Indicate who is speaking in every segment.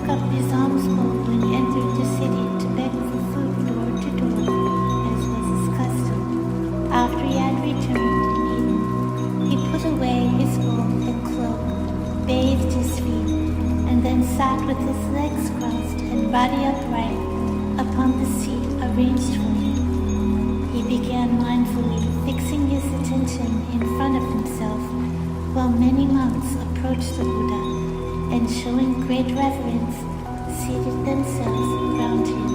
Speaker 1: up his alms bowl and entered the city to beg for food door to door, as was his custom. After he had returned and eaten, he put away his bowl and cloak, bathed his feet, and then sat with his legs crossed and body upright upon the seat arranged for him. He began mindfully fixing his attention in front of himself, while many monks approached the Buddha and, showing great reverence, seated themselves around him.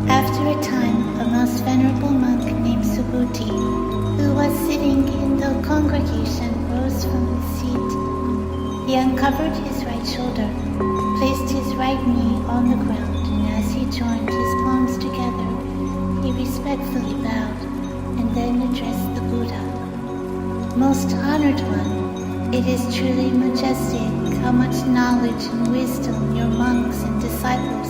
Speaker 1: After a time, a most venerable monk named Subhuti, who was sitting in the congregation, rose from his seat. He uncovered his right shoulder, placed his right knee on the ground, and as he joined his palms together, he respectfully bowed and then addressed the Buddha. Most honored one, it is truly majestic how much knowledge and wisdom your monks and disciples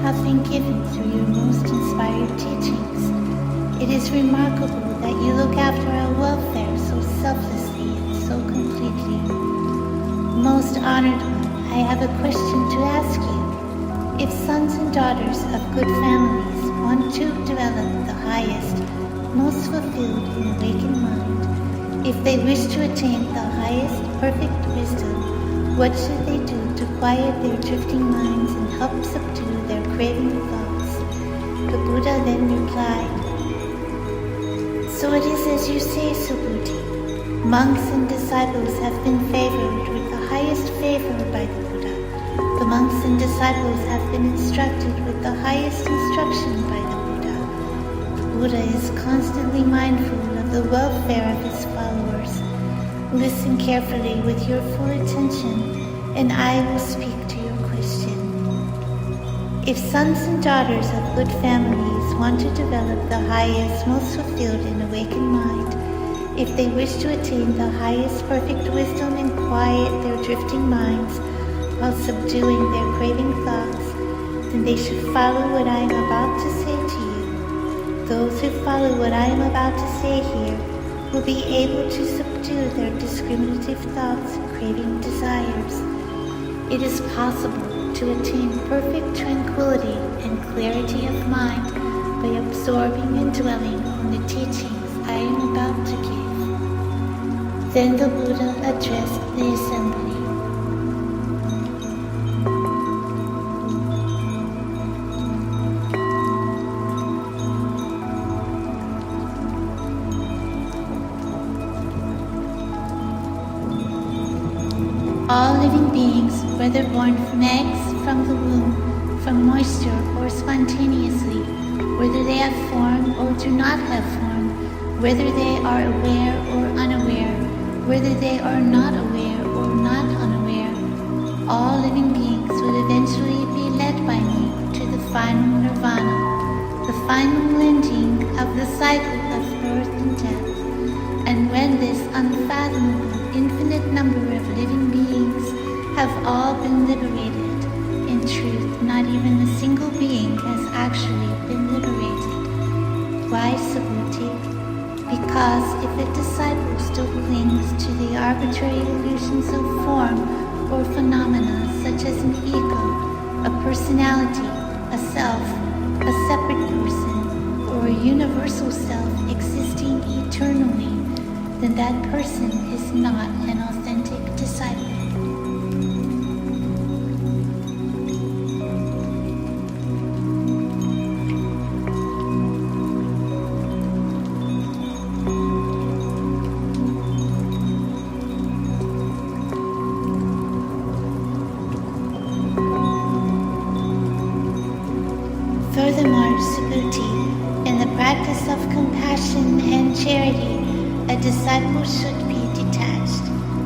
Speaker 1: have been given through your most inspired teachings. It is remarkable that you look after our welfare so selflessly and so completely. Most honored one, I have a question to ask you. If sons and daughters of good families want to develop the highest, most fulfilled and awakened mind, if they wish to attain the highest perfect wisdom, what should they do to quiet their drifting minds and help subdue their craving thoughts? The Buddha then replied, So it is as you say, Subhuti. Monks and disciples have been favored with the highest favor by the Buddha. The monks and disciples have been instructed with the highest instruction by the Buddha. The Buddha is constantly mindful of the welfare of his followers. Listen carefully with your full attention, and I will speak to your question. If sons and daughters of good families want to develop the highest, most fulfilled and awakened mind, if they wish to attain the highest perfect wisdom and quiet their drifting minds while subduing their craving thoughts, then they should follow what I am about to say to you. Those who follow what I am about to say here will be able to subdue their discriminative thoughts and craving desires. It is possible to attain perfect tranquility and clarity of mind by absorbing and dwelling on the teachings I am about to give. Then the Buddha addressed the assembly. All living beings, whether born from eggs, from the womb, from moisture, or spontaneously, whether they have form or do not have form, whether they are aware or unaware, whether they are not aware or not unaware, all living beings will eventually be led by me to the final nirvana, the final ending of the cycle of birth and death. And when this unfathomable infinite number of living beings have all been liberated, in truth, not even a single being has actually been liberated. Why, Subhuti? Because if a disciple still clings to the arbitrary illusions of form or phenomena such as an ego, a personality, a self, a separate person, or a universal self existing eternally, then that person is not an authentic disciple. Furthermore, Subhuti, in the practice of compassion and charity, a disciple should be detached.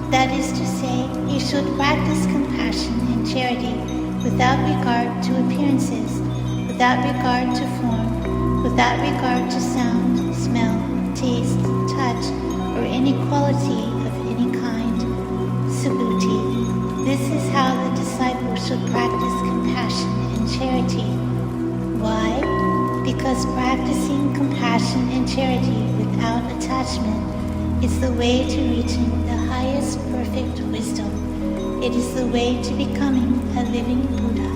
Speaker 1: That is to say, he should practice compassion and charity without regard to appearances, without regard to form, without regard to sound, smell, taste, touch, or any quality of should practice compassion and charity. Why? Because practicing compassion and charity without attachment is the way to reaching the highest perfect wisdom. It is the way to becoming a living Buddha.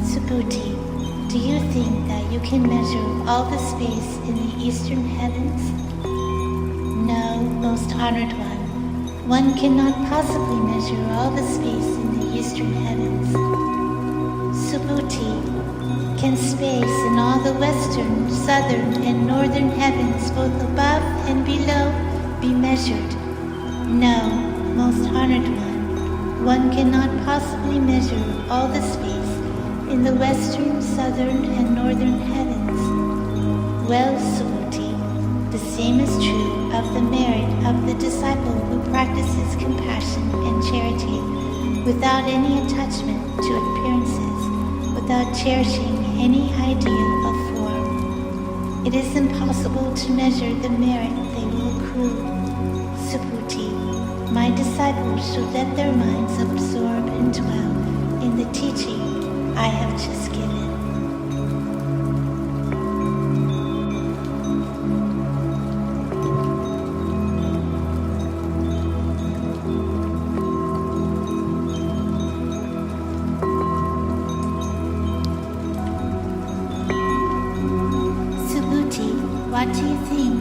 Speaker 1: Subhuti, do you think that you can measure all the space in the eastern heavens? No, most honored one. One cannot possibly measure all the space in the eastern heavens. Subhuti, can space in all the western, southern, and northern heavens, both above and below, be measured? No, most honored one. One cannot possibly measure all the space in the western, southern, and northern heavens. Well, Subhuti, the same is true of the merit of the disciple who practices compassion and charity without any attachment to appearances, without cherishing any idea of form. It is impossible to measure the merit they will accrue. Subhuti, my disciples should let their minds absorb and dwell in the teaching I have just given. Subhuti, what do you think?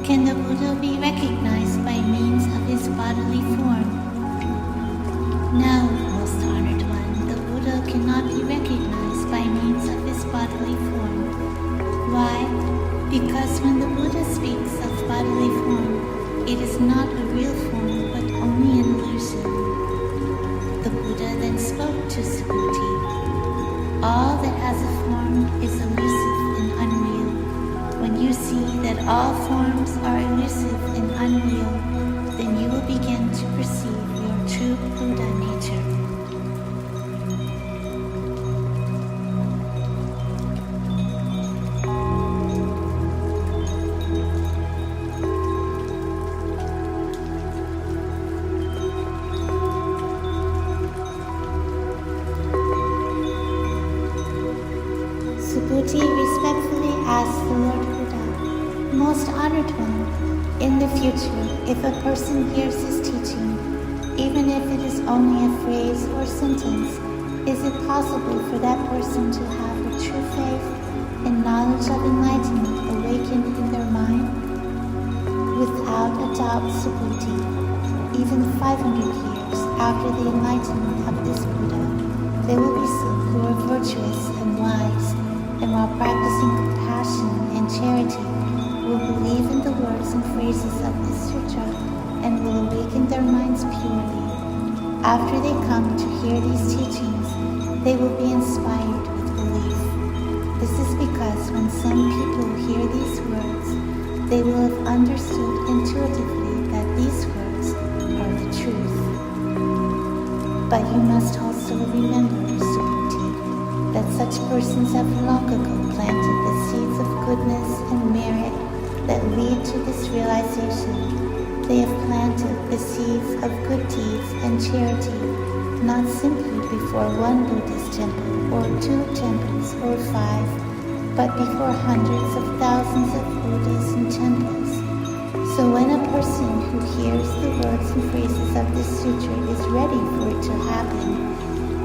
Speaker 1: Can the Buddha be recognized by means of his bodily form? No, most honored one, the Buddha cannot be recognized by means of his bodily form. Why? Because when the Buddha speaks of bodily form, it is not a real form but only an illusion. The Buddha then spoke to Subhuti. All that has a form is elusive and unreal. When you see that all forms are elusive and unreal, then you will begin to perceive your true Buddha nature. Subhuti respectfully asked the Lord Buddha, Most honored one, in the future, if a person hears his teaching, even if it is only a phrase or sentence, is it possible for that person to have a true faith and knowledge of enlightenment awakened in their mind? Without a doubt, Subhuti, even 500 years after the enlightenment of this Buddha, there will be some who are virtuous and wise, and while practicing compassion and charity, will believe in the words and phrases of this sutra and will awaken their minds purely. After they come to hear these teachings, they will be inspired with belief. This is because when some people hear these words, they will have understood intuitively that these words are the truth. But you must also remember, Subhuti, that such persons have long ago planted the seeds of goodness and merit that lead to this realization. They have planted the seeds of good deeds and charity, not simply before one Buddhist temple or 2 temples or 5, but before hundreds of thousands of Buddhas and temples. So when a person who hears the words and phrases of this sutra is ready for it to happen,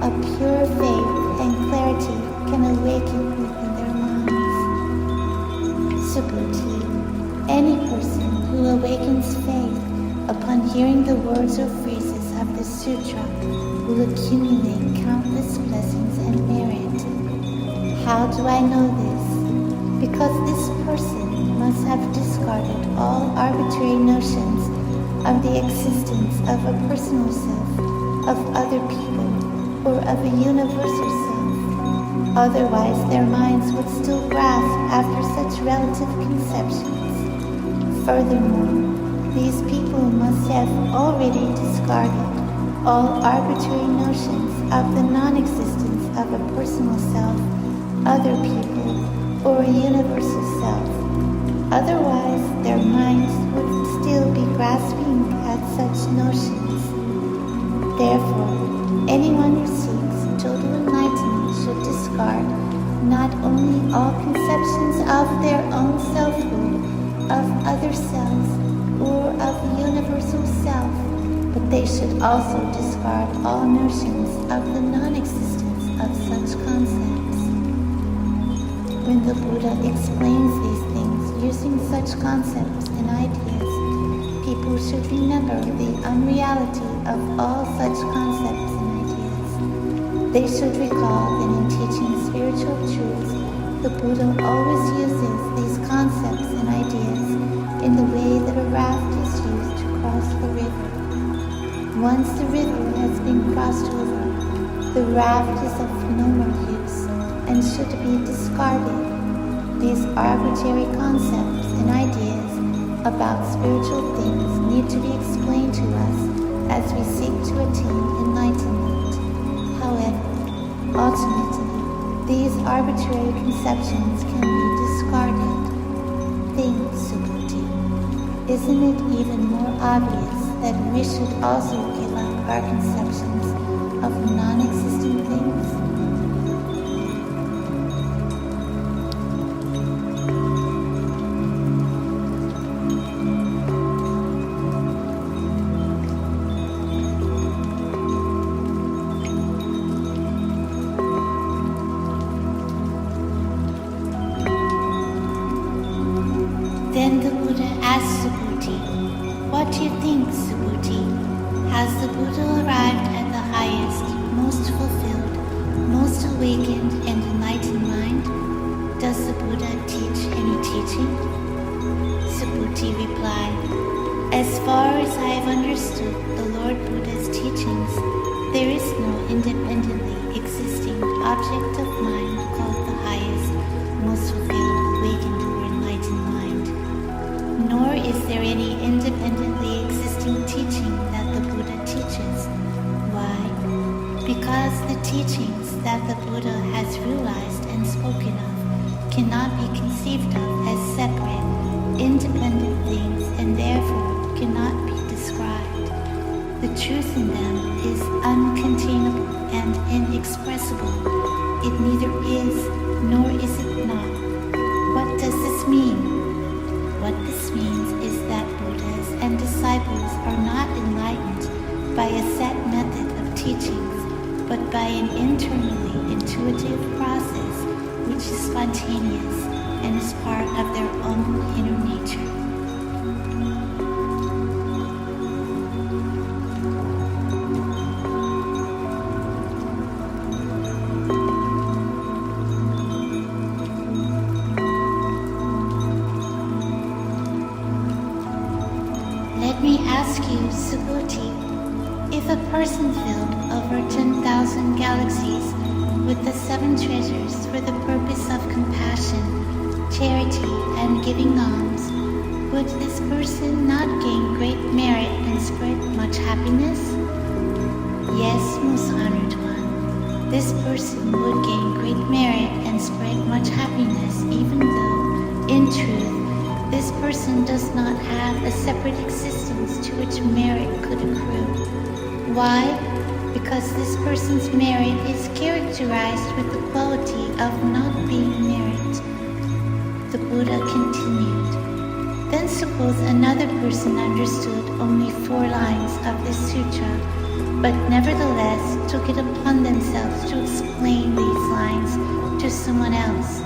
Speaker 1: a pure faith and clarity can awaken within their minds. Subhuti, any person who awakens faith upon hearing the words or phrases of the sutra will accumulate countless blessings and merit. How do I know this? Because this person must have discarded all arbitrary notions of the existence of a personal self, of other people, or of a universal self. Otherwise, their minds would still grasp after such relative conceptions. Furthermore, these people must have already discarded all arbitrary notions of the non-existence of a personal self, other people, or a universal self. Otherwise, their minds would still be grasping at such notions. Therefore, anyone who seeks total enlightenment should discard not only all conceptions of their own selfhood, of other selves, or of the universal self, but they should also discard all notions of the non-existence of such concepts. When the Buddha explains these things using such concepts and ideas, people should remember the unreality of all such concepts and ideas. They should recall that in teaching spiritual truths, the Buddha always uses these concepts and ideas in the way that a raft is used to cross the river. Once the river has been crossed over, the raft is of no more use and should be discarded. These arbitrary concepts and ideas about spiritual things need to be explained to us as we seek to attain enlightenment. However, ultimately, these arbitrary conceptions can be discarded. Think, Subhuti. Isn't it even more obvious that we should also give up our conceptions of non-existent things? Then the Buddha asked Subhuti, "What do you think, Subhuti? Has the Buddha arrived at the highest, most fulfilled, most awakened and enlightened mind? Does the Buddha teach any teaching?" Subhuti replied, "As far as I have understood the Lord Buddha's teachings, there is no independently existing object of mind called the highest, most fulfilled, awakened or enlightened mind. Nor is there any independently existing teaching that the Buddha teaches. Why? Because the teachings that the Buddha has realized and spoken of cannot be conceived of as separate, independent things and therefore cannot be described. The truth in them is uncontainable and inexpressible. It neither is nor is it not. What does this mean? What this means is that Buddhas and disciples are not enlightened by a set method of teachings, but by an internally intuitive process which is spontaneous and is part of their own inner nature." Let me ask you, Subhuti, if a person filled over 10,000 galaxies with the 7 treasures for the purpose of compassion, charity, and giving alms, would this person not gain great merit and spread much happiness? Yes, most honored one. This person would gain great merit and spread much happiness, even though, in truth, this person does not have a separate existence to which merit could accrue. Why? Because this person's merit is characterized with the quality of not being merit. The Buddha continued, "Then suppose another person understood only 4 lines of this sutra, but nevertheless took it upon themselves to explain these lines to someone else.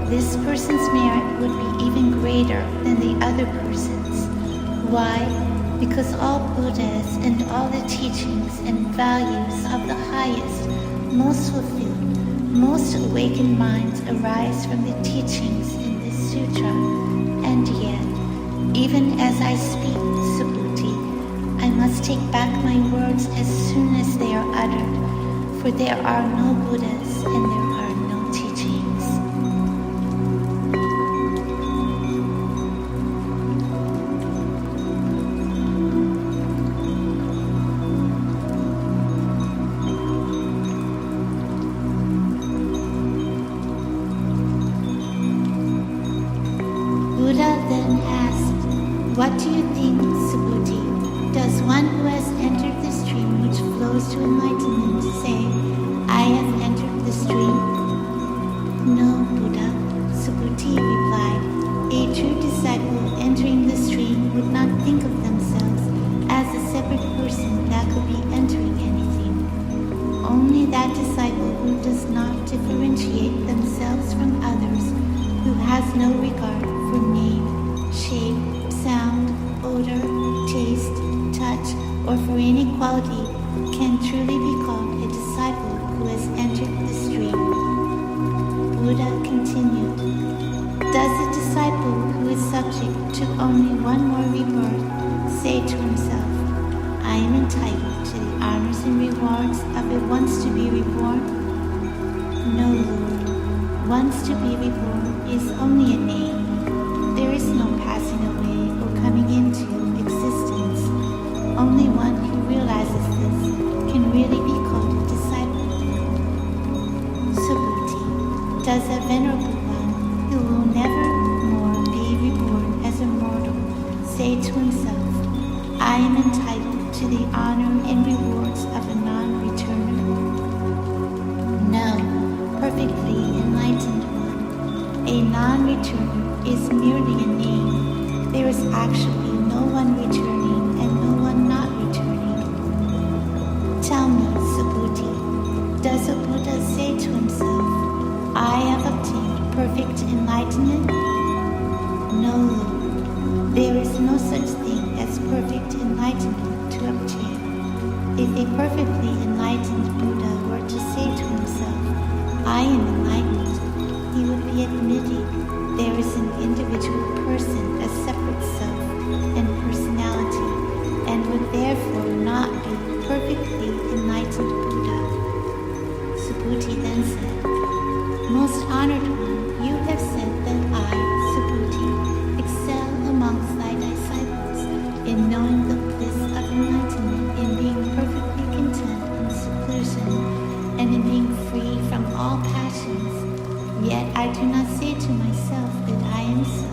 Speaker 1: This person's merit would be even greater than the other person's. Why? Because all Buddhas and all the teachings and values of the highest, most fulfilled, most awakened minds arise from the teachings in this sutra. And yet, even as I speak, Subhuti, I must take back my words as soon as they are uttered, for there are no Buddhas and there are no teachings." Buddha then asked, "What do you think, Subhuti? Does one who has entered the stream which flows to enlightenment say, 'I have disciple who does not differentiate themselves from others, who has no regard for name, shape, sound, odor, taste, touch, or for any quality, can truly be called a disciple who has entered the stream. Buddha continued, does a disciple who is subject to only one more rebirth say to himself, I am entitled to the honors and rewards of a once to be reborn? No, Lord. Once to be reborn is only a name. There is no passing away or coming into existence. Only one who realizes this can really be called a disciple. Subhuti, does a venerable one who will never more be reborn as a mortal say to himself, I am entitled to the honor and rewards of a non-returner? No, perfectly enlightened one. A non-returner is merely a name. There is actually no one returning and no one not returning. Tell me, Subhuti, does a Buddha say to himself, I have obtained perfect enlightenment? No, Lord. There is no such thing as perfect enlightenment to obtain. If a perfectly enlightened Buddha were to say to himself, I am enlightened, he would be admitting there is an individual person, a separate self and personality, and would therefore not be perfectly enlightened Buddha. Subhuti then said, Most honored one, you have said that I, Subhuti, excel amongst thy disciples in knowing the bliss of enlightenment, in being perfectly content in seclusion, and in being free from all passions. Yet I do not say to myself that I am so,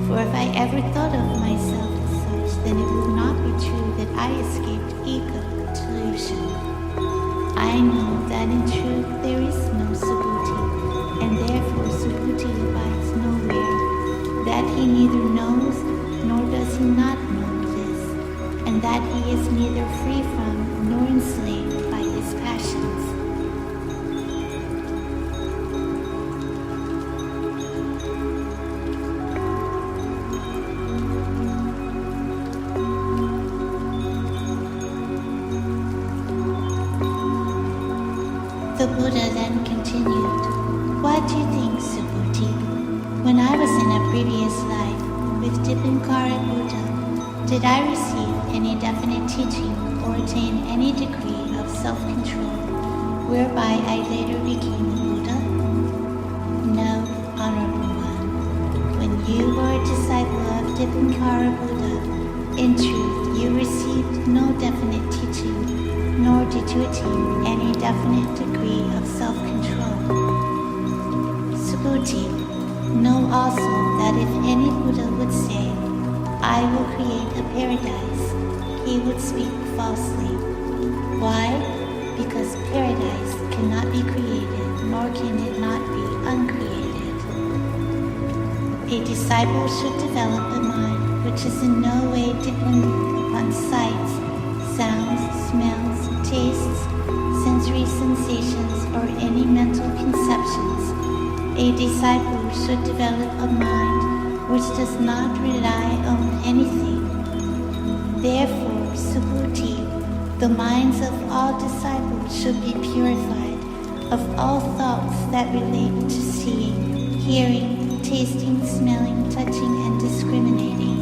Speaker 1: for if I ever thought of myself as such, then it would not be true that I escaped ego delusion. I know that in truth there is no Subhuti, and therefore Subhuti abides nowhere, that he neither knows nor does he not know bliss, and that he is neither free from nor enslaved by his passions. The Buddha then continued, What do you think, Subhuti? When I was in a previous life with Dipankara Buddha, did I receive any definite teaching or attain any degree of self-control, whereby I later became a Buddha? No, Honorable One. When you were a disciple of Dipankara Buddha, in truth you received no definite teaching, nor did you attain any definite degree of self-control. Subhuti, know also that if any Buddha would say, I will create a paradise, he would speak falsely. Why? Because paradise cannot be created, nor can it not be uncreated. A disciple should develop a mind which is in no way dependent upon sights, sounds, smells, tastes, sensory sensations, or any mental conceptions. A disciple should develop a mind which does not rely on anything. Therefore, Subhuti, the minds of all disciples should be purified of all thoughts that relate to seeing, hearing, tasting, smelling, touching, and discriminating.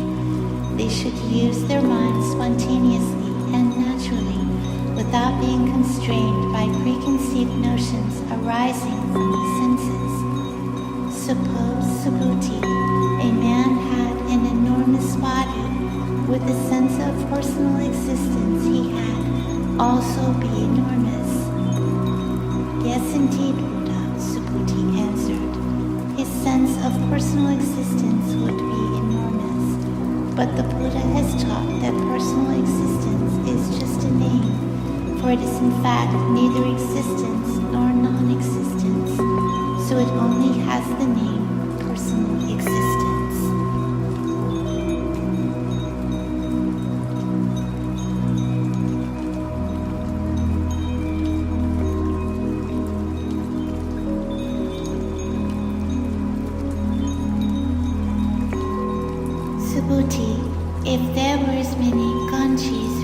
Speaker 1: They should use their minds spontaneously and naturally, without being constrained by preconceived notions arising from the senses. Suppose, Subhuti, a man had an enormous body, would the sense of personal existence he had also be enormous? Yes, indeed, Buddha, Subhuti answered. His sense of personal existence would be enormous. But the Buddha has taught that personal existence is just a name, for it is in fact neither existence nor non-existence, so it only has the name personal existence.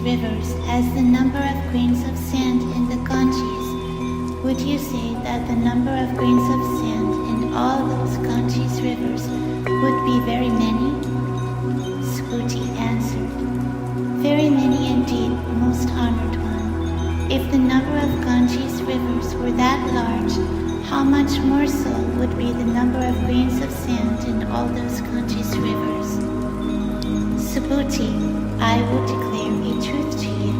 Speaker 1: rivers as the number of grains of sand in the Ganges, would you say that the number of grains of sand in all those Ganges rivers would be very many? Subhuti answered, very many indeed, most honored one. If the number of Ganges rivers were that large, how much more so would be the number of grains of sand in all those Ganges rivers? Subhuti, I will declare a truth to you.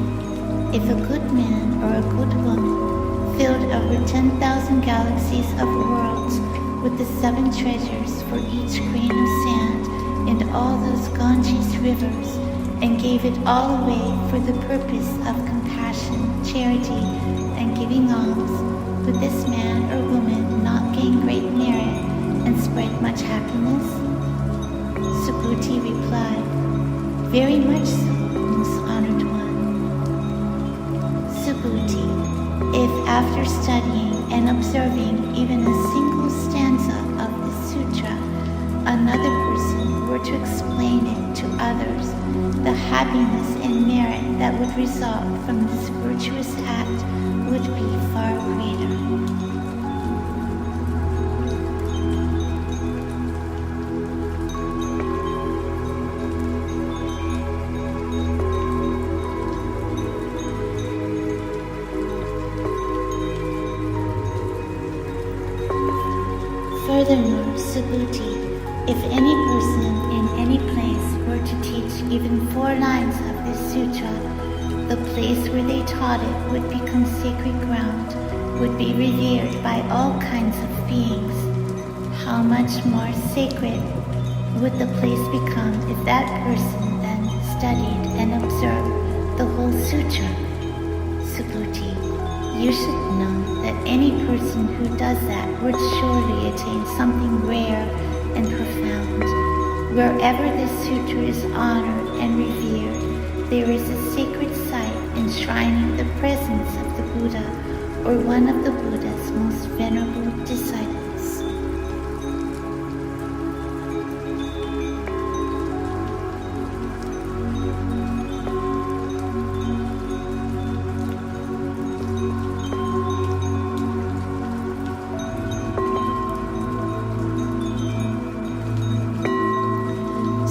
Speaker 1: If a good man or a good woman filled over 10,000 galaxies of worlds with the 7 treasures for each grain of sand in all those Ganges rivers, and gave it all away for the purpose of compassion, charity, and giving alms, would this man or woman not gain great merit and spread much happiness? Subhuti replied, very much so, most honored one. Subhuti, if after studying and observing even a single stanza of the sutra, another person were to explain it to others, the happiness and merit that would result from this virtuous act would be far greater. Furthermore, Subhuti, if any person in any place were to teach even 4 lines of this sutra, the place where they taught it would become sacred ground, would be revered by all kinds of beings. How much more sacred would the place become if that person then studied and observed the whole sutra? Subhuti, you should know that any person who does that would surely attain something rare and profound. Wherever this sutra is honored and revered, there is a sacred site enshrining the presence of the Buddha or one of the Buddha's most venerable disciples.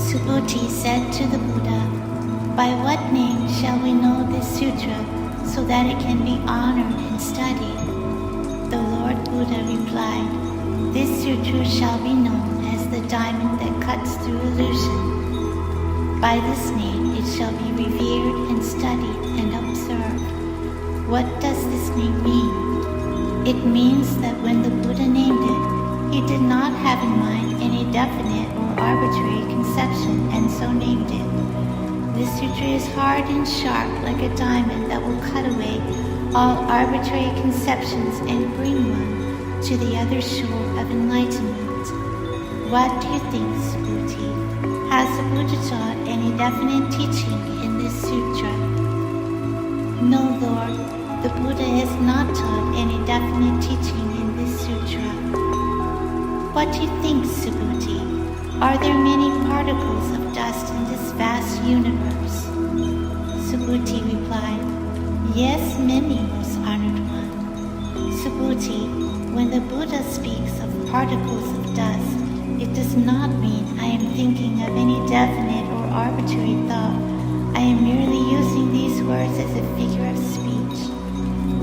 Speaker 1: Subhuti said to the Buddha, by what name shall we know this sutra so that it can be honored and studied? The Lord Buddha replied, this sutra shall be known as the diamond that cuts through illusion. By this name it shall be revered and studied and observed. What does this name mean? It means that when the Buddha named it, he did not have in mind any definite or arbitrary conception and so named it. This sutra is hard and sharp like a diamond that will cut away all arbitrary conceptions and bring one to the other shore of enlightenment. What do you think, Subhuti? Has the Buddha taught any definite teaching in this sutra? No, Lord, the Buddha has not taught any definite teaching in this sutra. What do you think, Subhuti? Are there many particles of dust in this vast universe? Subhuti replied, yes, many, most honored one. Subhuti, when the Buddha speaks of particles of dust, it does not mean I am thinking of any definite or arbitrary thought. I am merely using these words as a figure of speech.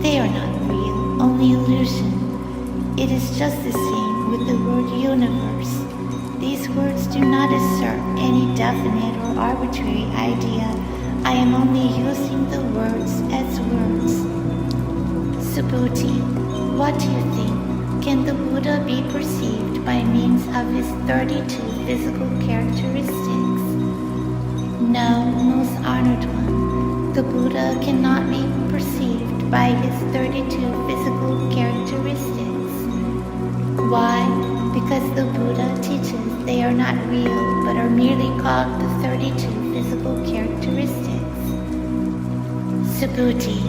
Speaker 1: They are not real, only illusion. It is just the same with the word universe. These words do not assert any definite or arbitrary idea. I am only using the words as words. Subhuti, what do you think? Can the Buddha be perceived by means of his 32 physical characteristics? No, most honored one. The Buddha cannot be perceived by his 32 physical characteristics. Why? Because the Buddha teaches they are not real, but are merely called the 32 physical characteristics. Subhuti,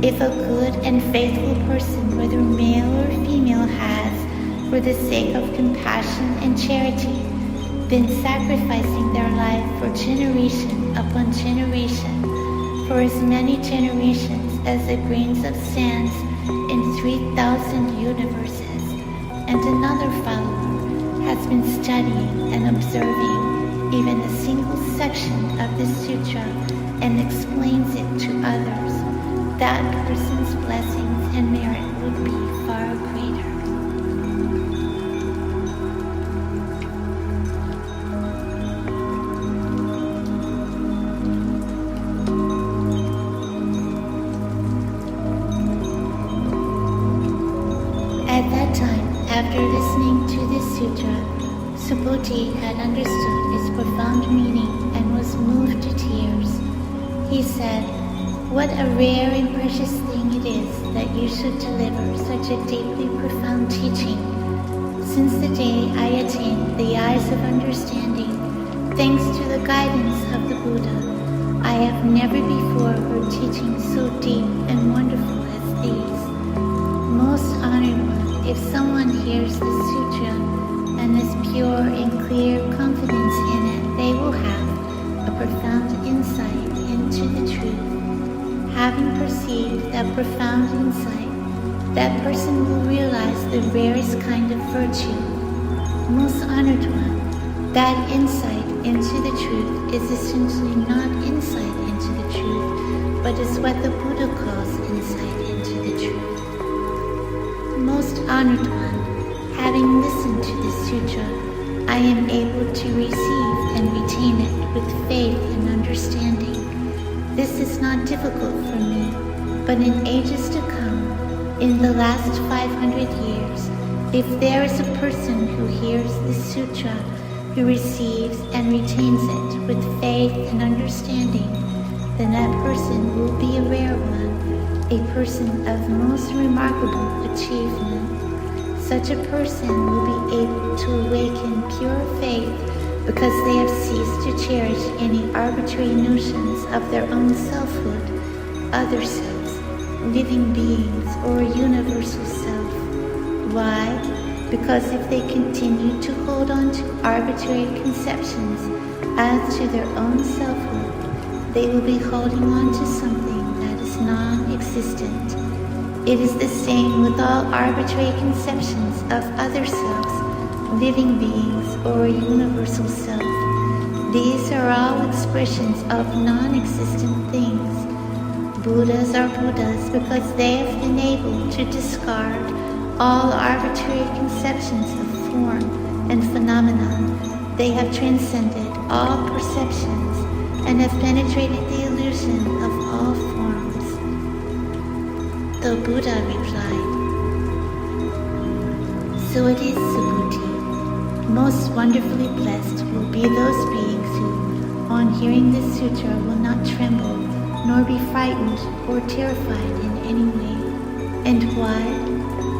Speaker 1: if a good and faithful person, whether male or female, has, for the sake of compassion and charity, been sacrificing their life for generation upon generation, for as many generations as the grains of sands in 3,000 universes, and another follower has been studying and observing even a single section of this sutra and explains it to others, that person's blessings and merit would be far greater. At that time, after listening to this sutra, Subhuti had understood its profound meaning and was moved to tears. He said, "What a rare and precious thing it is that you should deliver such a deeply profound teaching. Since the day I attained the eyes of understanding, thanks to the guidance of the Buddha, I have never before heard teachings so deep and wonderful as these. Most honored one, if someone hears this sutra and has pure and clear confidence in it, they will have a profound insight into the truth. Having perceived that profound insight, that person will realize the rarest kind of virtue. Most honored one, that insight into the truth is essentially not insight into the truth, but is what the Buddha calls insight into the truth. Most honored one, having listened to this sutra, I am able to receive and retain it with faith and understanding. This is not difficult for me, but in ages to come, in the last 500 years, if there is a person who hears this sutra, who receives and retains it with faith and understanding, then that person will be a rare one, a person of most remarkable achievement. Such a person will be able to awaken pure faith because they have ceased to cherish any arbitrary notions of their own selfhood, other selves, living beings, or a universal self. Why? Because if they continue to hold on to arbitrary conceptions as to their own selfhood, they will be holding on to something that is non-existent. It is the same with all arbitrary conceptions of other selves, living beings, or a universal self. These are all expressions of non-existent things. Buddhas are Buddhas because they have been able to discard all arbitrary conceptions of form and phenomenon. They have transcended all perceptions and have penetrated the illusion of all forms. The Buddha replied, "So it is, Subhuti. Most wonderfully blessed will be those beings who, on hearing this sutra, will not tremble, nor be frightened or terrified in any way. And why?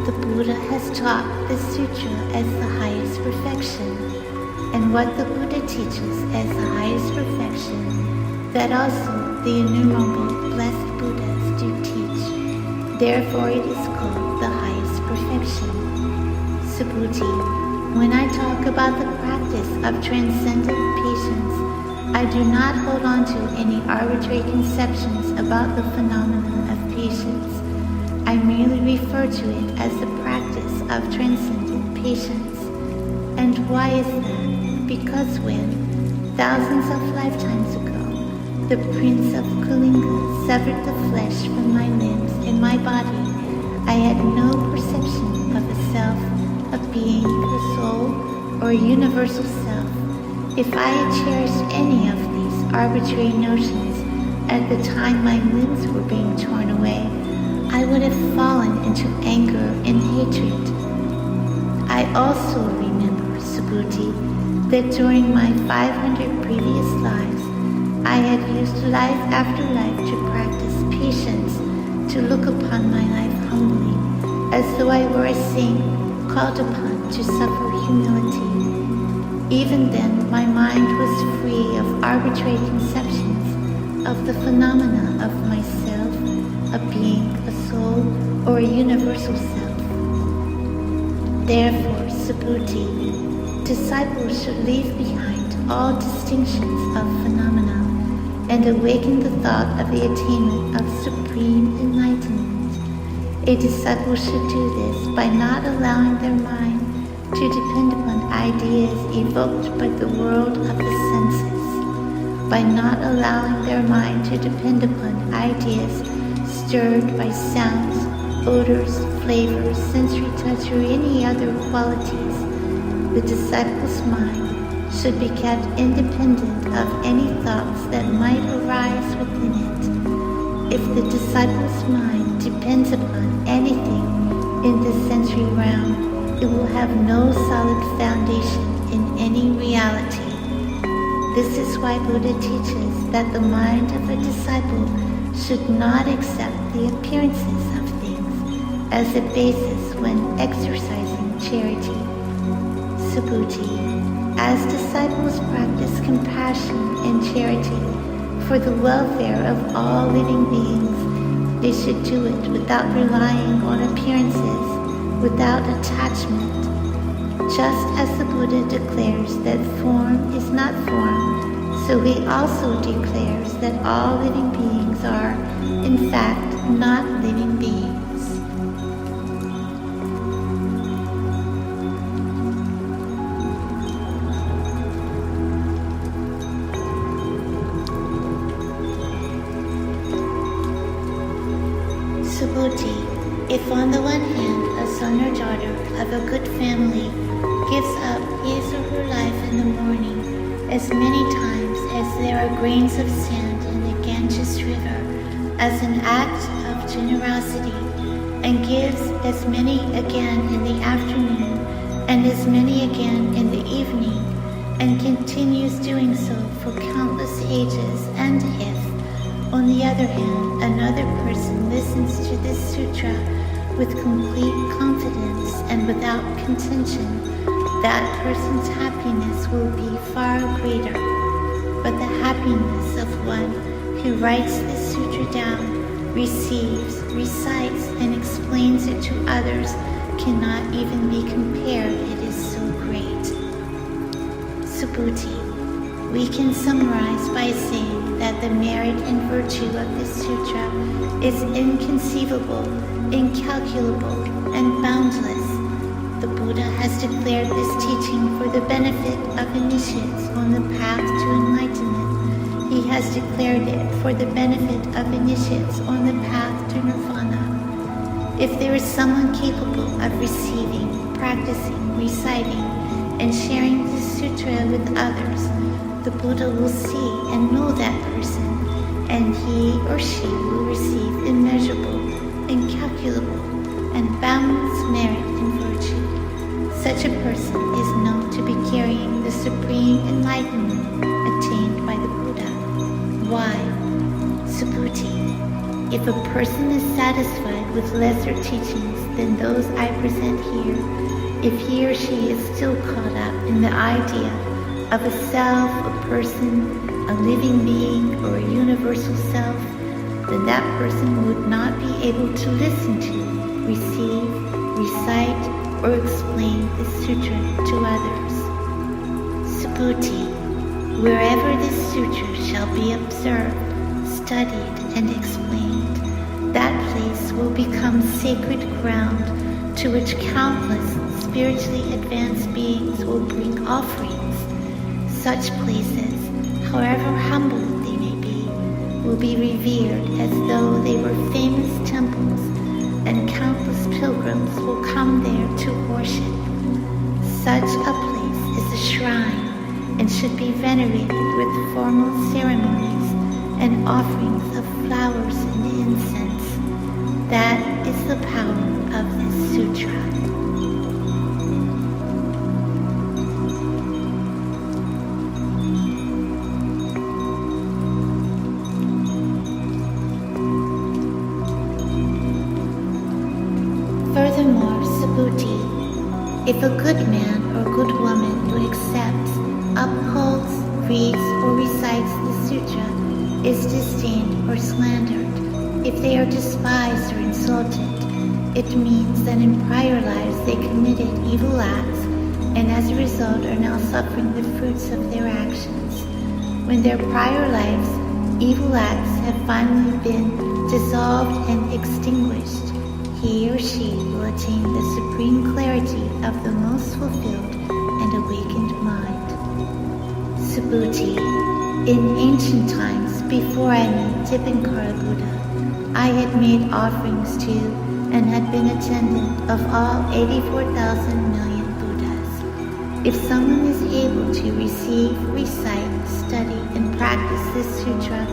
Speaker 1: The Buddha has taught this sutra as the highest perfection, and what the Buddha teaches as the highest perfection, that also the innumerable blessed Buddhas do teach. Therefore it is called the highest perfection. Subhuti, when I talk about the practice of transcendent patience, I do not hold on to any arbitrary conceptions about the phenomenon of patience. I merely refer to it as the practice of transcendent patience. And why is that? Because when, thousands of lifetimes ago, the Prince of Kalinga severed the flesh from my limbs and my body, I had no perception of a self, a being, a soul, or a universal self. If I had cherished any of these arbitrary notions at the time my limbs were being torn away, I would have fallen into anger and hatred. I also remember, Subhuti, that during my 500 previous lives, I had used life after life to practice patience, to look upon my life humbly, as though I were a saint called upon to suffer humility. Even then, my mind was free of arbitrary conceptions of the phenomena of myself, a being, a soul, or a universal self. Therefore, Subhuti, disciples should leave behind all distinctions of phenomena and awaken the thought of the attainment of supreme enlightenment. A disciple should do this by not allowing their mind to depend upon ideas evoked by the world of the senses, by not allowing their mind to depend upon ideas stirred by sounds, odors, flavors, sensory touch, or any other qualities. The disciple's mind should be kept independent of any thoughts that might arise within it. If the disciple's mind depends upon anything in the sensory realm, it will have no solid foundation in any reality. This is why Buddha teaches that the mind of a disciple should not accept the appearances of things as a basis when exercising charity. Subhuti, as disciples practice compassion and charity for the welfare of all living beings, they should do it without relying on appearances, without attachment. Just as the Buddha declares that form is not form, so he also declares that all living beings are, in fact, not living beings. Subhuti, if on the one hand a son or daughter of a good family gives up his or her life in the morning as many times as there are grains of sand in the Ganges River as an act of generosity, and gives as many again in the afternoon and as many again in the evening, and continues doing so for countless ages, and if, on the other hand, another person listens to this sutra with complete confidence and without contention, that person's happiness will be far greater. But the happiness of one who writes this sutra down, receives, recites, and explains it to others cannot even be compared. It is so great. Subhuti, we can summarize by saying that the merit and virtue of this sutra is inconceivable, incalculable, and boundless. The Buddha has declared this teaching for the benefit of initiates on the path to enlightenment. He has declared it for the benefit of initiates on the path to nirvana. If there is someone capable of receiving, practicing, reciting, and sharing this sutra with others, the Buddha will see and know that person, and he or she will receive immeasurable, incalculable, and boundless merit and virtue. Such a person is known to be carrying the supreme enlightenment attained by the Buddha. Why? Subhuti, if a person is satisfied with lesser teachings than those I present here, if he or she is still caught up in the idea of a self, a person, a living being, or a universal self, then that person would not be able to listen to, receive, recite, or explain the sutra to others. Subhuti, wherever this sutra shall be observed, studied, and explained, that place will become sacred ground to which countless spiritually advanced beings will bring offerings. Such places, however humble they may be, will be revered as though they were famous temples, and countless pilgrims will come there to worship. Such a place is a shrine, and should be venerated with formal ceremonies and offerings of flowers and incense. That is the power of this sutra. Furthermore, Subhuti, if a good man or good woman who accepts, upholds, reads, or recites the sutra is disdained or slandered, if they are despised or insulted, it means that in prior lives they committed evil acts and as a result are now suffering the fruits of their actions. When their prior lives evil acts have finally been dissolved and extinguished, he or she will attain the supreme clarity of the most fulfilled and awakened mind. Subhuti. In ancient times, before I met Dipankara Buddha, I had made offerings to and had been attendant of all 84,000 million Buddhas. If someone is able to receive, recite, study, and practice this sutra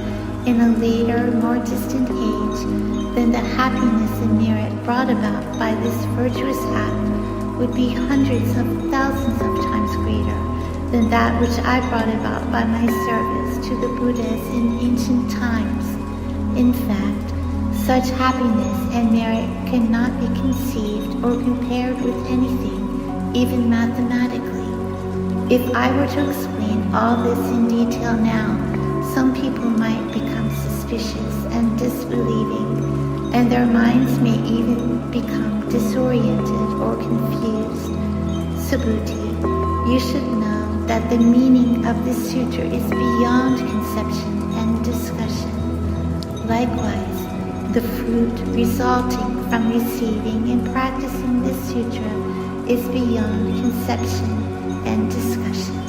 Speaker 1: in a later, more distant age, then the happiness and merit brought about by this virtuous act would be hundreds of thousands of times greater than that which I brought about by my service to the Buddhas in ancient times. In fact, such happiness and merit cannot be conceived or compared with anything, even mathematically. If I were to explain all this in detail now, some people might become suspicious and disbelieving, and their minds may even become disoriented or confused. Subhuti, you should know that the meaning of this sutra is beyond conception and discussion. Likewise, the fruit resulting from receiving and practicing this sutra is beyond conception and discussion.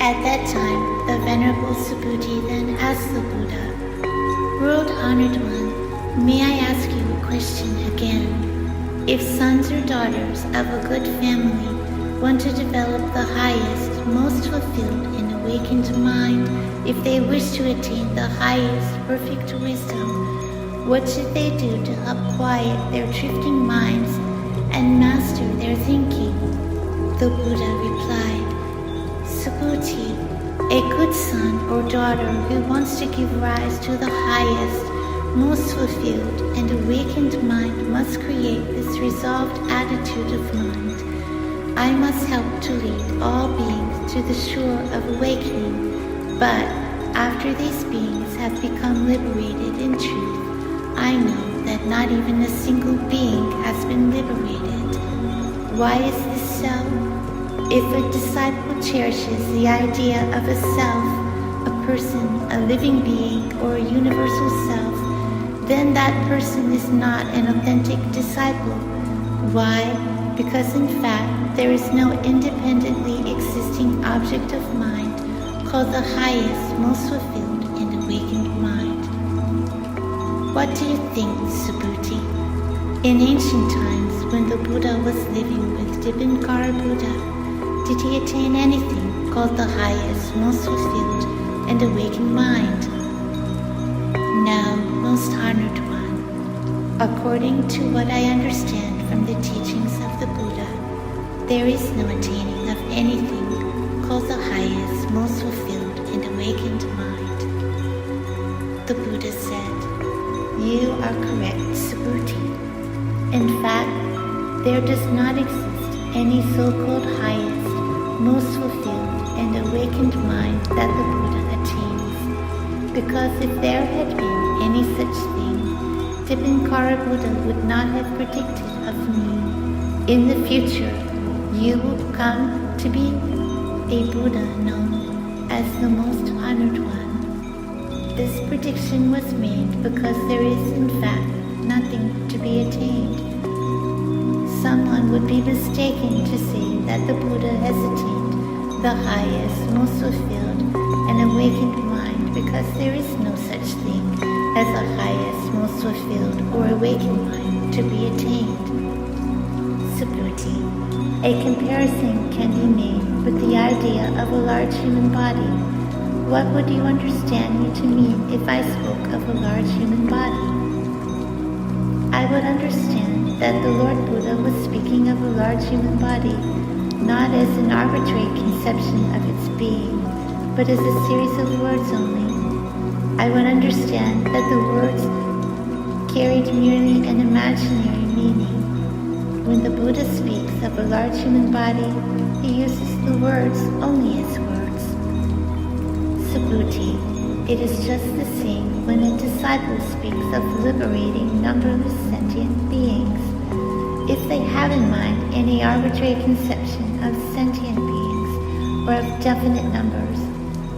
Speaker 1: At that time, the Venerable Subhuti then asked the Buddha, "World Honored One, may I ask you a question again? If sons or daughters of a good family want to develop the highest, most fulfilled and awakened mind, if they wish to attain the highest, perfect wisdom, what should they do to help quiet their drifting minds and master their thinking?" The Buddha replied, "Subhuti, a good son or daughter who wants to give rise to the highest, most fulfilled and awakened mind must create this resolved attitude of mind. I must help to lead all beings to the shore of awakening, but after these beings have become liberated in truth, I know that not even a single being has been liberated. Why is this so? If a disciple cherishes the idea of a self, a person, a living being, or a universal self, then that person is not an authentic disciple. Why? Because in fact, there is no independently existing object of mind called the highest, most fulfilled and awakened mind." What do you think, Subhuti? In ancient times, when the Buddha was living with Dipankara Buddha, did he attain anything called the highest, most fulfilled and awakened mind? No, most honored one. According to what I understand from the teachings of the Buddha, there is no attaining of anything called the highest, most fulfilled and awakened mind. The Buddha said, "You are correct, Subhuti. In fact, there does not exist any so-called highest, most fulfilled and awakened mind that the Buddha attains. Because if there had been any such thing, Dipankara Buddha would not have predicted of me, 'In the future, you will come to be a Buddha known as the most honored one.' This prediction was made because there is in fact nothing to be attained. Someone would be mistaken to say that the Buddha has attained the highest, most fulfilled and awakened mind because there is no such thing as a highest, most fulfilled or awakened mind to be attained." Subhuti, a comparison can be made with the idea of a large human body. What would you understand me to mean if I spoke of a large human body? I would understand that the Lord Buddha was speaking of a large human body, not as an arbitrary conception of its being, but as a series of words only. I would understand that the words carried merely an imaginary meaning. When the Buddha speaks of a large human body, he uses the words only as words. Subhuti, It is just the same when a disciple speaks of liberating numberless sentient beings. If they have in mind any arbitrary conception of sentient beings or of definite numbers,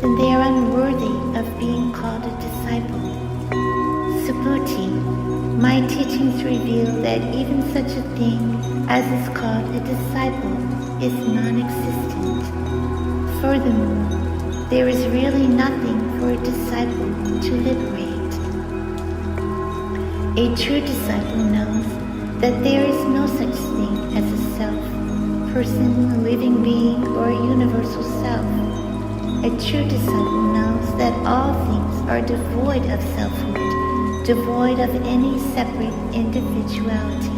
Speaker 1: then they are unworthy of being called a disciple. Subhuti, my teachings reveal that even such a thing as is called a disciple is non-existent. Furthermore, there is really nothing for a disciple to liberate. A true disciple knows that there is no such thing as a self, person, living being, or a universal self. A true disciple knows that all things are devoid of selfhood, devoid of any separate individuality.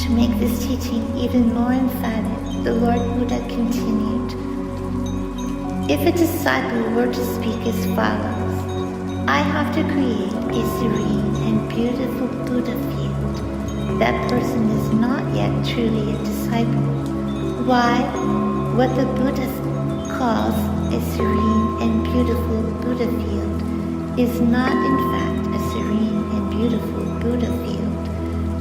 Speaker 1: To make this teaching even more emphatic, the Lord Buddha continued, if a disciple were to speak as follows, I have to create a serene and beautiful Buddha field. That person is not yet truly a disciple. Why? What the Buddha calls a serene and beautiful Buddha field is not in fact a serene and beautiful Buddha field,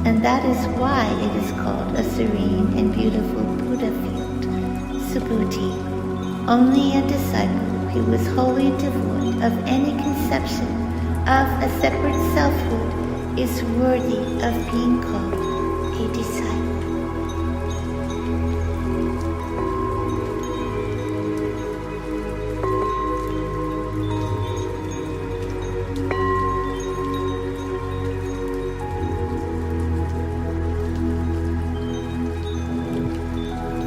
Speaker 1: and that is why it is called a serene and beautiful Buddha field. Subhuti, only a disciple who is wholly devoid of any conception of a separate selfhood is worthy of being called a disciple.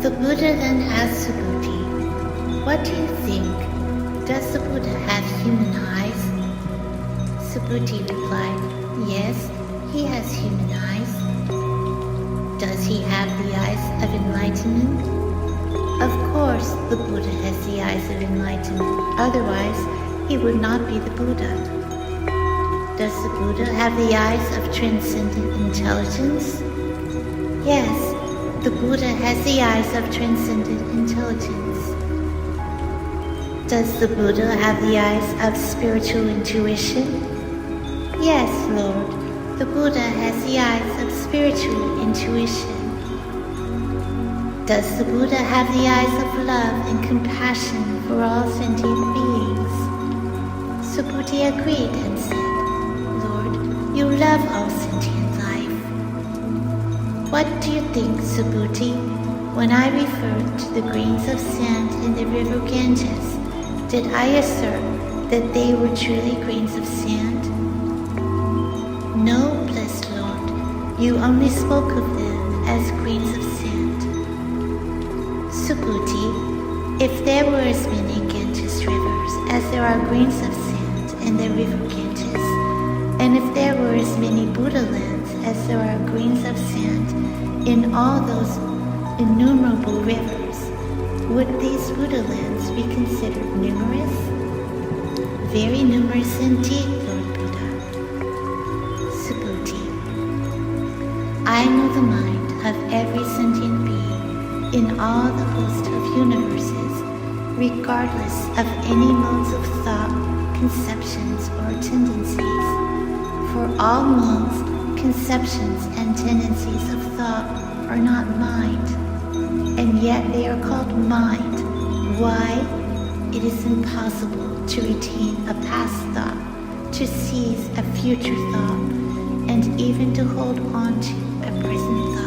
Speaker 1: The Buddha then asked Subhuti, what do you think? Does the Buddha have human eyes? Subhuti replied, yes, he has human eyes. Does he have the eyes of enlightenment? Of course, the Buddha has the eyes of enlightenment, otherwise he would not be the Buddha. Does the Buddha have the eyes of transcendent intelligence? Yes, the Buddha has the eyes of transcendent intelligence. Does the Buddha have the eyes of spiritual intuition? Yes, Lord, the Buddha has the eyes of spiritual intuition. Does the Buddha have the eyes of love and compassion for all sentient beings? Subhuti agreed and said, Lord, you love all sentient life. What do you think, Subhuti, when I referred to the grains of sand in the river Ganges? Did I assert that they were truly grains of sand? No, blessed Lord, you only spoke of them as grains of sand. Subhuti, if there were as many Ganges rivers as there are grains of sand in the river Ganges, and if there were as many Buddha lands as there are grains of sand in all those innumerable rivers, would these Buddha lands be considered numerous? Very numerous indeed, Lord Buddha. Subhuti, I know the mind of every sentient being in all the host of universes, regardless of any modes of thought, conceptions, or tendencies. For all modes, conceptions, and tendencies of thought are not mind, and yet they are called mind. Why? It is impossible to retain a past thought, to seize a future thought, and even to hold on to a present thought.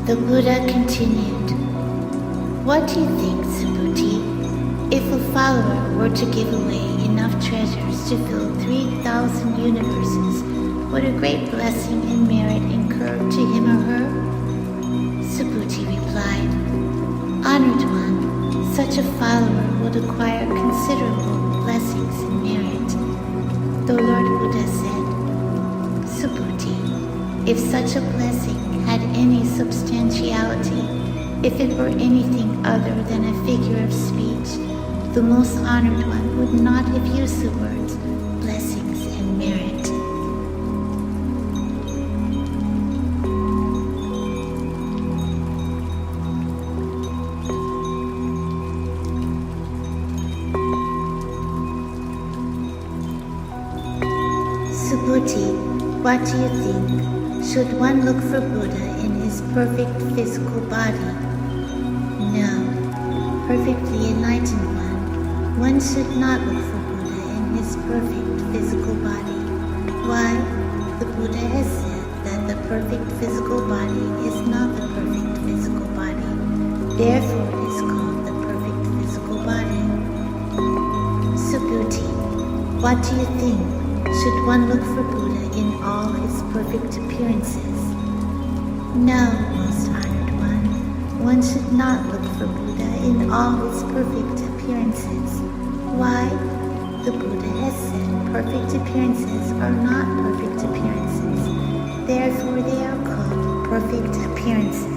Speaker 1: The Buddha continued, what do you think, Subhuti, if a follower were to give away enough treasures to fill 3,000 universes, would a great blessing and merit incur to him or her? Subhuti replied, honored one, such a follower would acquire considerable blessings and merit. The Lord Buddha said, Subhuti, if such a blessing had any substantiality, if it were anything other than a figure of speech, the Most Honored One would not have used the words blessings and merit. Subhuti, what do you think? Should one look for Buddha in his perfect physical body? No. Perfectly enlightened one should not look for Buddha in his perfect physical body. Why? The Buddha has said that the perfect physical body is not the perfect physical body. Therefore it is called the perfect physical body. Subhuti, what do you think? Should one look for Buddha in all his perfect appearances? No, Most Honored One. One should not look for Buddha in all his perfect appearances. Why? The Buddha has said perfect appearances are not perfect appearances. Therefore they are called perfect appearances.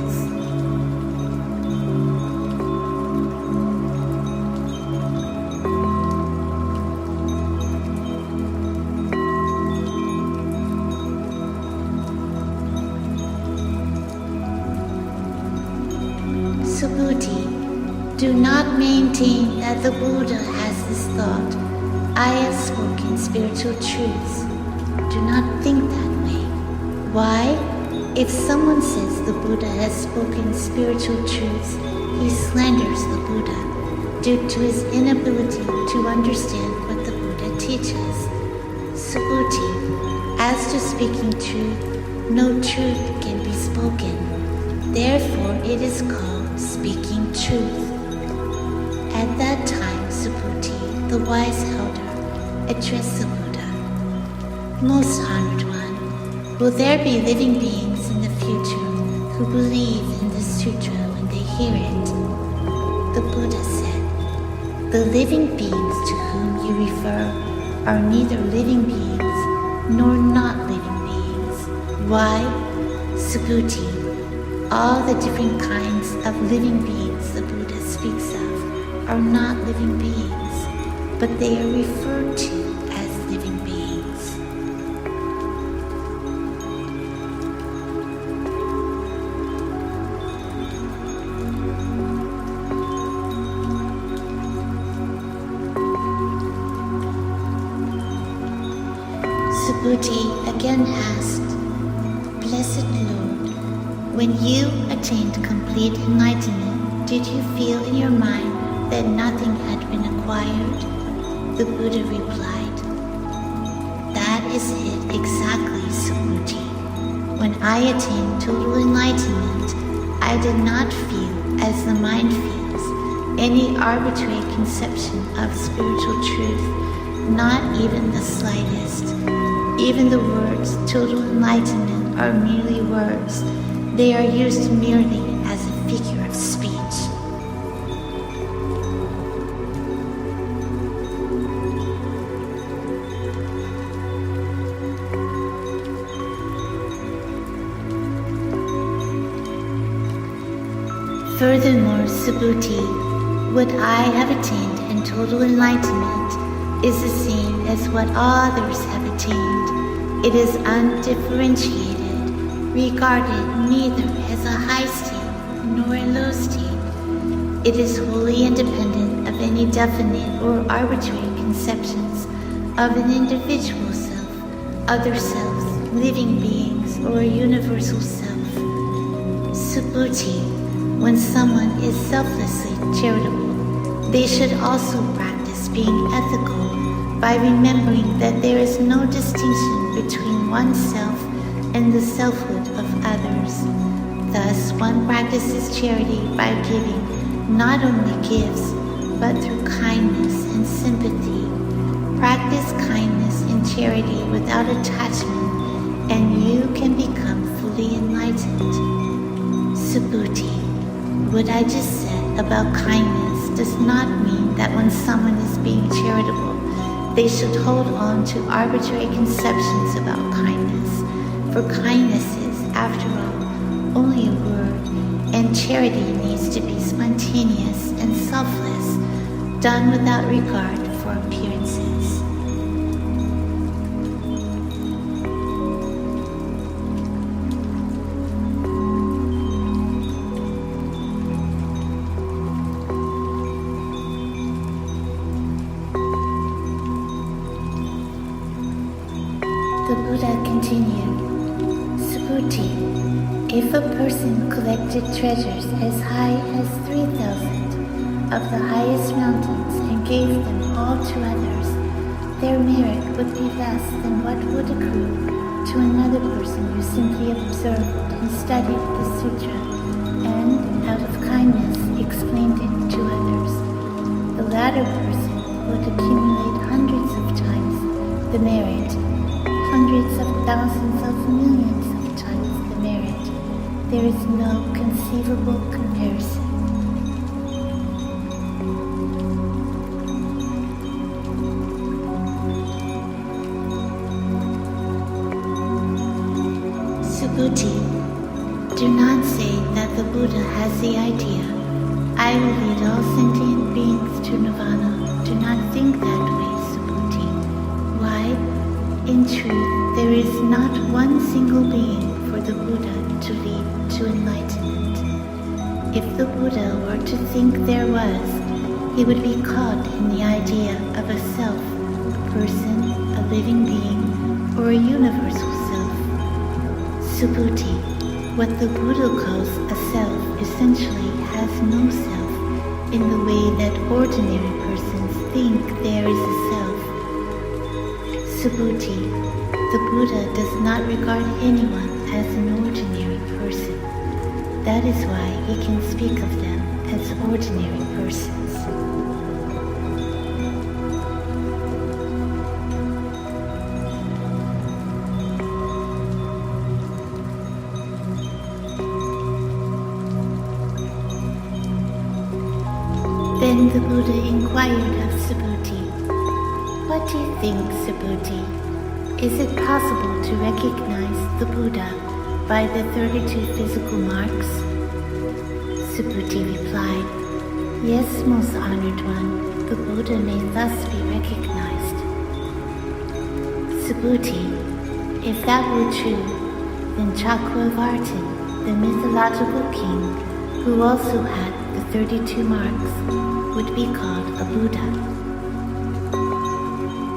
Speaker 1: Subhuti, do not maintain that the Buddha has this thought, I have spoken spiritual truths. Do not think that way. Why? If someone says the Buddha has spoken spiritual truths, he slanders the Buddha due to his inability to understand what the Buddha teaches. Subhuti, as to speaking truth, no truth can be spoken. Therefore it is called speaking truth. At that time, Subhuti, the wise elder, addressed the Buddha. Most Honored One, will there be living beings in the future who believe in the sutra when they hear it? The Buddha said, the living beings to whom you refer are neither living beings nor not living beings. Why? Subhuti, all the different kinds of living beings the Buddha speaks of are not living beings, but they are referred to as living beings. Subhuti again asked, Blessed Lord, when you attained complete enlightenment, did you feel in your mind that nothing had been acquired? The Buddha replied, that is it exactly, Subhuti. When I attained total enlightenment, I did not feel, as the mind feels, any arbitrary conception of spiritual truth, not even the slightest. Even the words total enlightenment are merely words. They are used merely as a figure of speech. Furthermore, Subhuti, what I have attained in total enlightenment is the same as what others have attained. It is undifferentiated, regarded neither as a high state nor a low state. It is wholly independent of any definite or arbitrary conceptions of an individual self, other selves, living beings, or a universal self. Subhuti, when someone is selflessly charitable, they should also practice being ethical by remembering that there is no distinction between oneself and the selfhood of others. Thus, one practices charity by giving not only gifts, but through kindness and sympathy. Practice kindness and charity without attachment, and you can become fully enlightened. Subhuti, what I just said about kindness does not mean that when someone is being charitable, they should hold on to arbitrary conceptions about kindness, for kindness is, after all, only a word, and charity needs to be spontaneous and selfless. done without regard for appearances. The Buddha continued, Subhuti, if a person collected treasures as high as 3,000 of the highest mountains and gave them all to others, their merit would be less than what would accrue to another person who simply observed and studied the sutra and, out of kindness, explained it to others. The latter person would accumulate hundreds of times the merit, hundreds of thousands of millions of times the merit. There is no conceivable comparison. Subhuti, do not say that the Buddha has the idea, I will lead all sentient beings to nirvana. Do not think that way, Subhuti. Why? In truth, there is not one single being for the Buddha to lead to enlightenment. If the Buddha were to think there was, he would be caught in the idea of a self, a person, a living being, or a universal self. Subhuti, what the Buddha calls a self essentially has no self in the way that ordinary persons think there is a self. Subhuti, the Buddha does not regard anyone as an ordinary person. That is why he can speak of them as ordinary persons. Then the Buddha inquired of Subhuti, what do you think, Subhuti? Is it possible to recognize the Buddha by the 32 physical marks? Subhuti replied, yes, most honored one, the Buddha may thus be recognized. Subhuti, if that were true, then Chakravartin, the mythological king, who also had the 32 marks, would be called a Buddha.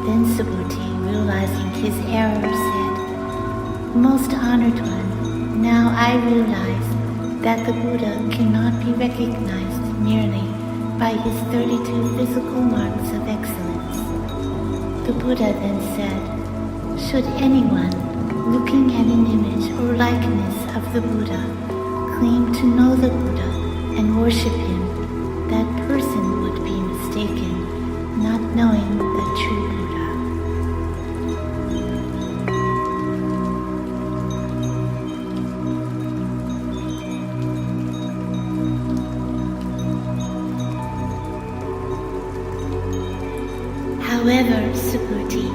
Speaker 1: Then Subhuti, realizing his error, said, most honored one, now I realize that the Buddha cannot be recognized merely by his 32 physical marks of excellence. The Buddha then said, should anyone, looking at an image or likeness of the Buddha, claim to know the Buddha and worship him, that person would be mistaken, not knowing the true Buddha. However, Subhuti,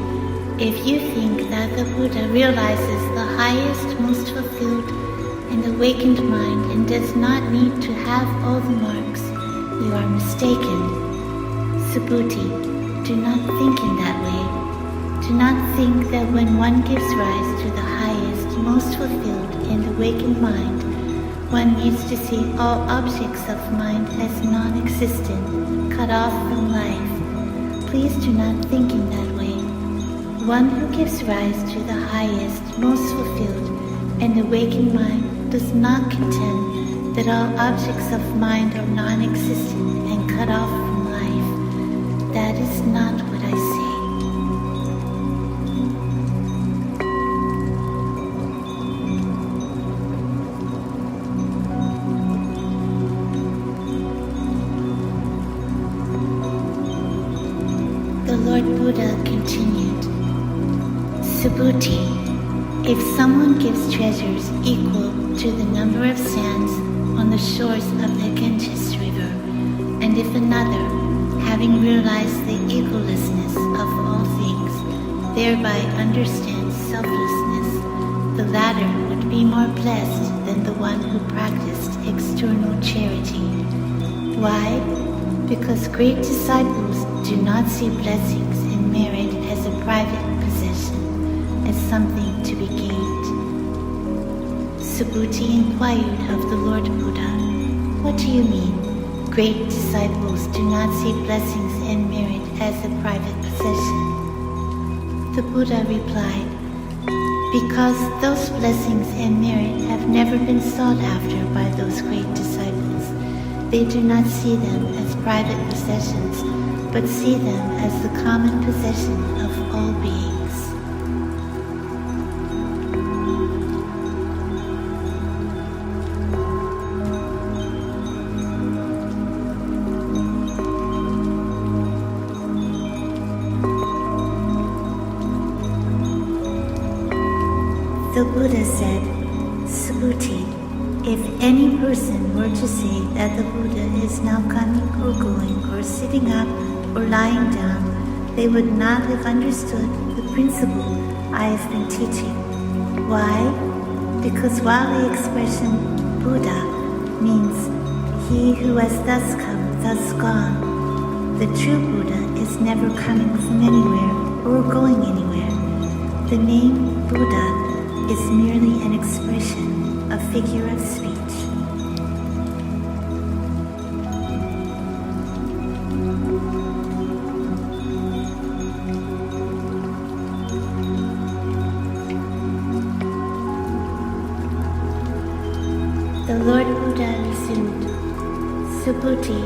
Speaker 1: if you think that the Buddha realizes the highest, most fulfilled, and awakened mind and does not need to have all the marks, you are mistaken. Subhuti, do not think in that way. Do not think that when one gives rise to the highest, most fulfilled and awakened mind, one needs to see all objects of mind as non-existent, cut off from life. Please do not think in that way. One who gives rise to the highest, most fulfilled and awakened mind does not contend that all objects of mind are non-existent and cut off from life. That is not what I say. The Lord Buddha continued, Subhuti, if someone gives treasures equal to the number of sands on the shores of the Ganges River, and if another, having realized the egolessness of all things, thereby understands selflessness, the latter would be more blessed than the one who practiced external charity. Why? Because great disciples do not see blessings and merit as a private possession, as something to be gained. Subhuti inquired of the Lord Buddha, "What do you mean? Great disciples do not see blessings and merit as a private possession." The Buddha replied, "Because those blessings and merit have never been sought after by those great disciples. They do not see them as private possessions, but see them as the common possession of all beings." The Buddha said, "Subhuti, if any person were to say that the Buddha is now coming or going or sitting up or lying down, they would not have understood the principle I have been teaching. Why? Because while the expression Buddha means he who has thus come, thus gone, the true Buddha is never coming from anywhere or going anywhere. The name Buddha is merely an expression, a figure of speech." The Lord Buddha resumed, "Subhuti,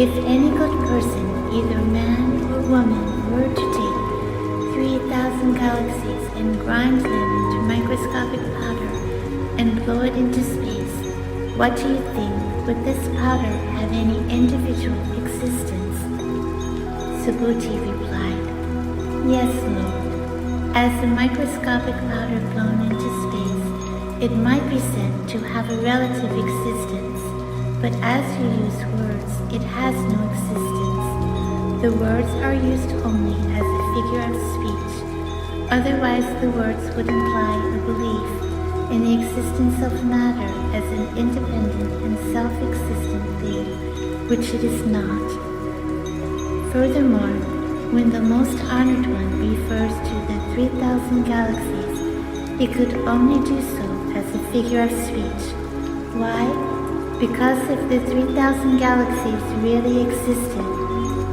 Speaker 1: if any good person, either man or woman, were to take 3,000 galaxies and grind them into microscopic powder and blow it into space, what do you think? Would this powder have any individual existence?" Subhuti replied, "Yes, Lord. As the microscopic powder blown into space, it might be said to have a relative existence, but as you use words, it has no existence. The words are used only as a figure of speech. Otherwise, the words would imply a belief in the existence of matter as an independent and self-existent thing, which it is not. Furthermore, when the Most Honored One refers to the 3,000 galaxies, he could only do so as a figure of speech. Why? Because if the 3,000 galaxies really existed,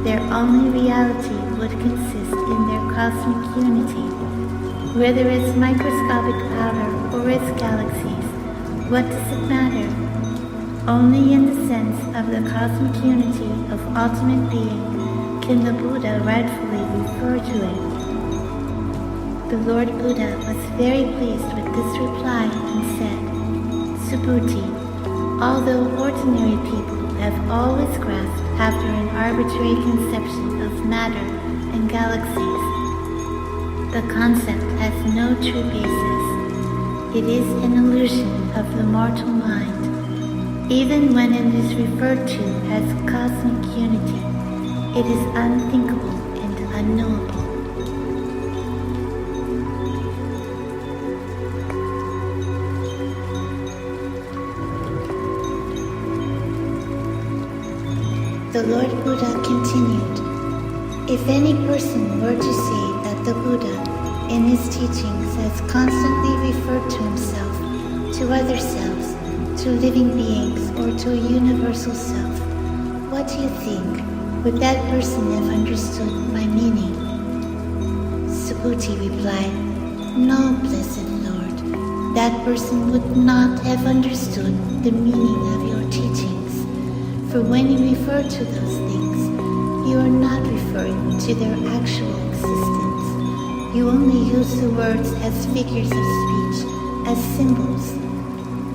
Speaker 1: their only reality would consist in their cosmic unity. Whether it's microscopic powder or it's galaxies, what does it matter? Only in the sense of the cosmic unity of ultimate being can the Buddha rightfully refer to it." The Lord Buddha was very pleased with this reply and said, "Subhuti, although ordinary people have always grasped after an arbitrary conception of matter and galaxies, the concept has no true basis. It is an illusion of the mortal mind. Even when it is referred to as cosmic unity, it is unthinkable and unknowable." The Lord Buddha continued, "If any person were to say that the Buddha, in his teachings, has constantly referred to himself, to other selves, to living beings, or to a universal self, what do you think? Would that person have understood my meaning?" Subhuti replied, "No, blessed Lord, that person would not have understood the meaning of your teachings. For when you refer to those things, you are not referring to their actual existence. You only use the words as figures of speech, as symbols.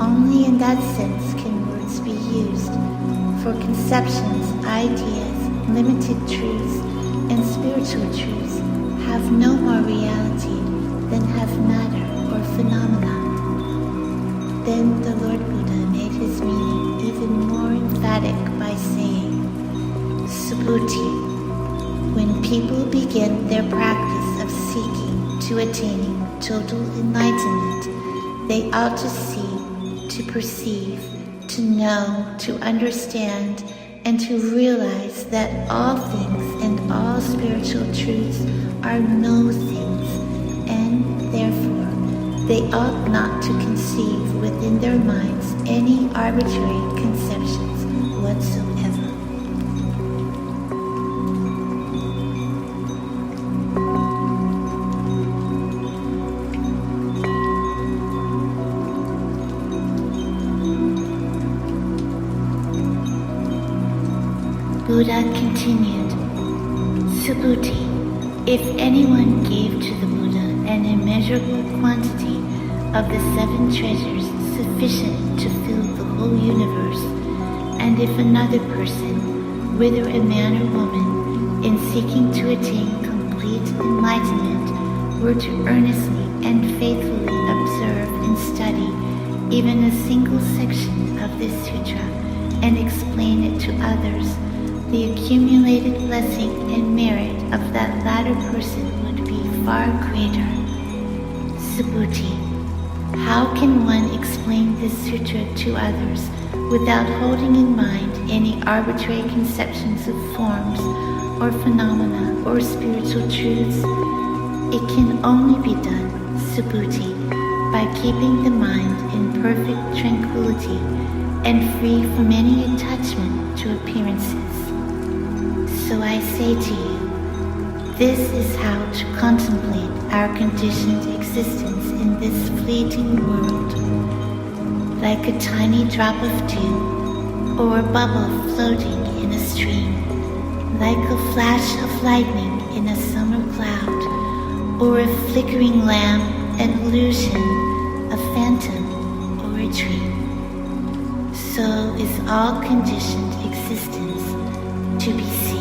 Speaker 1: Only in that sense can words be used, for conceptions, ideas, limited truths, and spiritual truths have no more reality than have matter or phenomena." Then the Lord Buddha made his meaning even more emphatic by saying, "Subhuti, when people begin their practice of seeking to attaining total enlightenment, they ought to see, to perceive, to know, to understand, and to realize that all things and all spiritual truths are no things, and therefore they ought not to conceive within their minds any arbitrary conceptions whatsoever. Buddha continued, Subhuti, if anyone gave to the Buddha an immeasurable quantity of the 7 treasures sufficient to fill the whole universe, and if another person, whether a man or woman, in seeking to attain complete enlightenment, were to earnestly and faithfully observe and study even a single section of this sutra and explain it to others, the accumulated blessing and merit of that latter person would be far greater. Subhuti, how can one explain this sutra to others without holding in mind any arbitrary conceptions of forms or phenomena or spiritual truths? It can only be done, Subhuti, by keeping the mind in perfect tranquility and free from any attachment to appearances. So I say to you, this is how to contemplate our conditioned existence in this fleeting world, like a tiny drop of dew or a bubble floating in a stream, like a flash of lightning in a summer cloud, or a flickering lamp, an illusion, a phantom, or a dream. So is all conditioned existence to be seen.